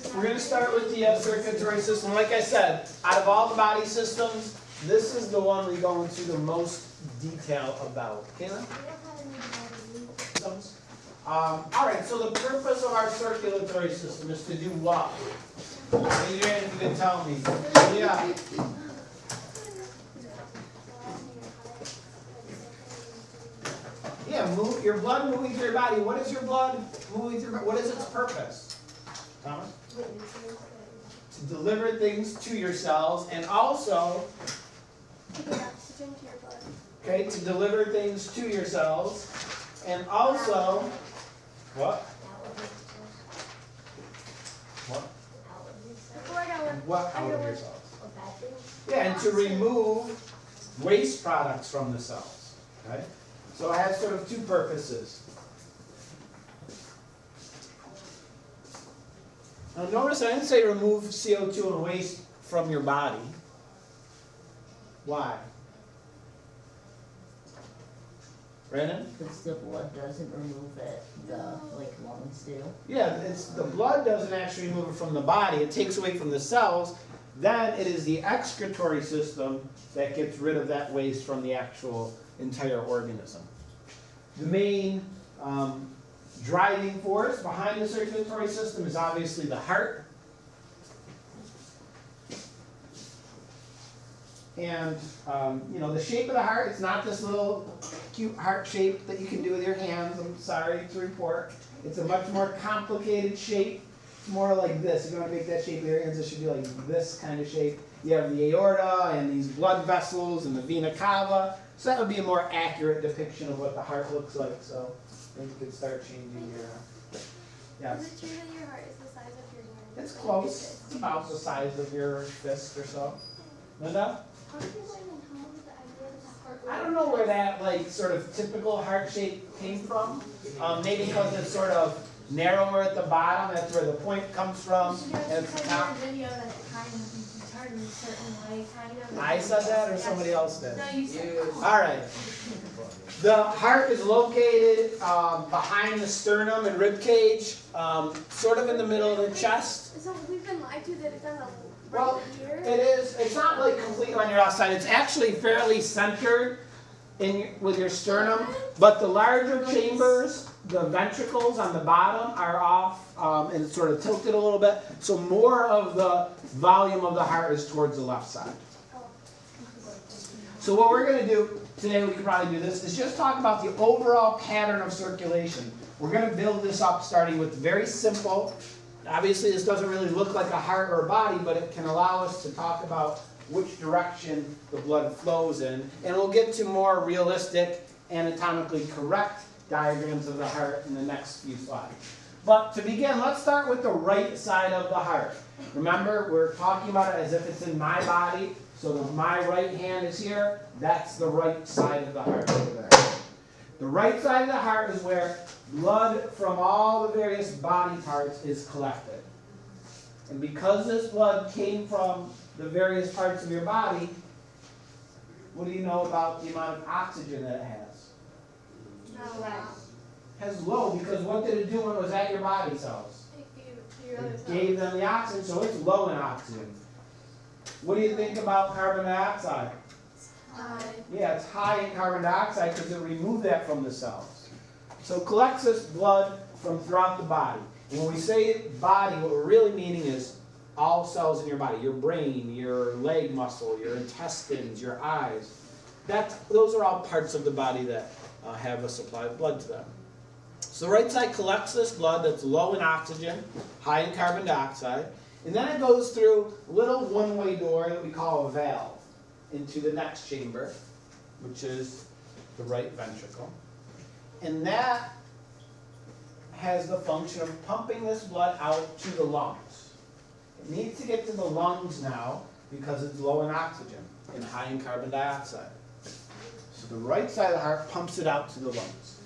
We're going to start with the circulatory system. Like I said, out of all the body systems, this is the one we go into the most detail about. Kayla? All right, so the purpose of our circulatory system is to do what? Adrian, you can tell me. Yeah. Yeah, move your blood moving through your body. What is your blood moving through? What is its purpose? Thomas? To deliver things to your cells, and also, okay, to deliver things to your cells, and also, what? What out of your cells? Yeah, and to remove waste products from the cells. Okay, so it has sort of two purposes. Now notice I didn't say remove CO2 and waste from your body. Why? Brandon? Because the blood doesn't remove it, the lungs do. Yeah, the blood doesn't actually remove it from the body. It takes away from the cells. Then it is the excretory system that gets rid of that waste from the actual entire organism. The main driving force behind the circulatory system is obviously the heart. And, the shape of the heart, it's not this little cute heart shape that you can do with your hands, I'm sorry to report. It's a much more complicated shape. It's more like this. If you want to make that shape with your hands, it should be like this kind of shape. You have the aorta and these blood vessels and the vena cava. So that would be a more accurate depiction of what the heart looks like. So then you could start changing your, yes. Is it true that your heart is the size of your hand? It's close. It's about the size of your fist or so. Linda? How did you learn and how did the idea that the heart I don't know where that sort of typical heart shape came from. Maybe because it's sort of narrower at the bottom. That's where the point comes from. And it's the top. video that it kind of retarded in a certain way, kind of. I said that, or somebody else did? No, you said. All right. The heart is located behind the sternum and rib cage, sort of in the middle of the chest. So we've been lied to that it's on the Well, right here. it is. It's not like completely on your outside. It's actually fairly centered with your sternum, but the larger chambers, the ventricles on the bottom, are off and it's sort of tilted a little bit. So more of the volume of the heart is towards the left side. So what we're going to do today, we could probably do this, is just talk about the overall pattern of circulation. We're going to build this up starting with very simple. Obviously, this doesn't really look like a heart or a body, but it can allow us to talk about which direction the blood flows in. And we'll get to more realistic, anatomically correct diagrams of the heart in the next few slides. But to begin, let's start with the right side of the heart. Remember, we're talking about it as if it's in my body. So my right hand is here. That's the right side of the heart over there. The right side of the heart is where blood from all the various body parts is collected. And because this blood came from the various parts of your body, what do you know about the amount of oxygen that it has? It has low, because what did it do when it was at your body cells? It gave them the oxygen, so it's low in oxygen. What do you think about carbon dioxide? Yeah, it's high in carbon dioxide because it removed that from the cells. So it collects this blood from throughout the body. And when we say body, what we're really meaning is all cells in your body. Your brain, your leg muscle, your intestines, your eyes. Those are all parts of the body that have a supply of blood to them. So the right side collects this blood that's low in oxygen, high in carbon dioxide. And then it goes through a little one-way door that we call a valve into the next chamber, which is the right ventricle. And that has the function of pumping this blood out to the lungs. It needs to get to the lungs now because it's low in oxygen and high in carbon dioxide. So the right side of the heart pumps it out to the lungs.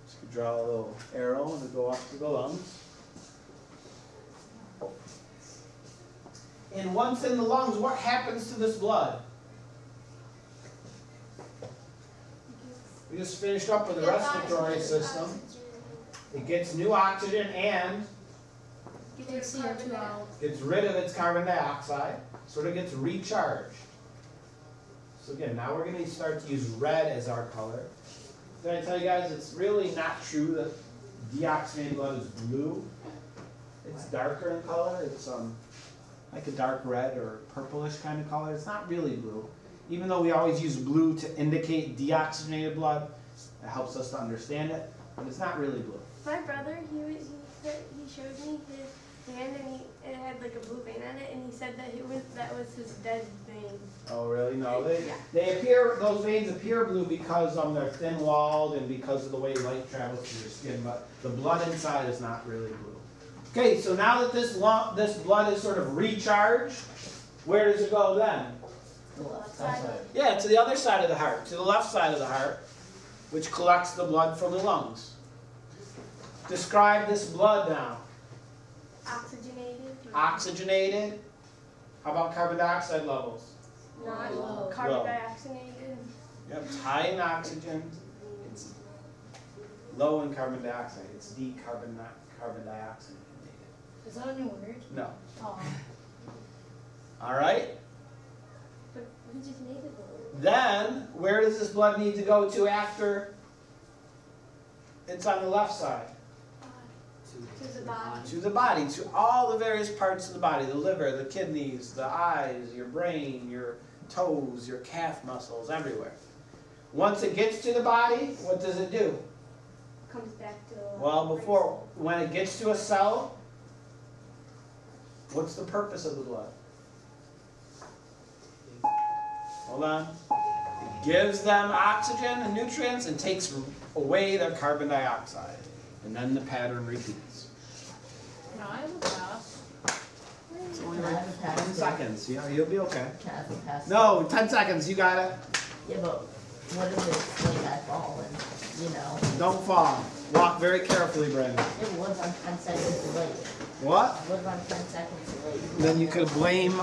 So you draw a little arrow and it'll go up to the lungs. And once in the lungs, what happens to this blood? We just finished up with the respiratory system. It gets new oxygen and Takes CO2 out. Gets rid of its carbon dioxide, sort of gets recharged. So again, now we're going to start to use red as our color. Did I tell you guys it's really not true that deoxygenated blood is blue? It's darker in color. It's like a dark red or purplish kind of color. It's not really blue. Even though we always use blue to indicate deoxygenated blood, it helps us to understand it, but it's not really blue. My brother, he showed me his hand and it had like a blue vein on it, and he said that that was his dead vein. Oh really? No, those veins appear blue because they're thin walled and because of the way light travels through your skin, but the blood inside is not really blue. Okay, so now that this blood is sort of recharged, where does it go then? The left side. side. Yeah, to the other side of the heart, to the left side of the heart, which collects the blood from the lungs. Describe this blood now. Oxygenated. Oxygenated. How about carbon dioxide levels? Not Low. carbon Low. dioxygenated. Yep, it's high in oxygen. It's low in carbon dioxide. It's carbon dioxide. Is that a new word? No. Oh. All right. But we just made it though. Then, where does this blood need to go to after it's on the left side? To the body. To the body, to all the various parts of the body, the liver, the kidneys, the eyes, your brain, your toes, your calf muscles, everywhere. Once it gets to the body, what does it do? Comes back to. Well, when it gets to a cell, what's the purpose of the blood? Hold on. It gives them oxygen and nutrients and takes away their carbon dioxide. And then the pattern repeats. No, I have a pass. It's only Can I like have a pass 10 too? seconds. You'll be okay. Can I have a pass? No, 10 seconds. You got it. Yeah, but what if it's like I fall and, Don't fall. Walk very carefully, Brandon. it was on 10 seconds late. What? What if I'm 10 seconds late? Then you could blame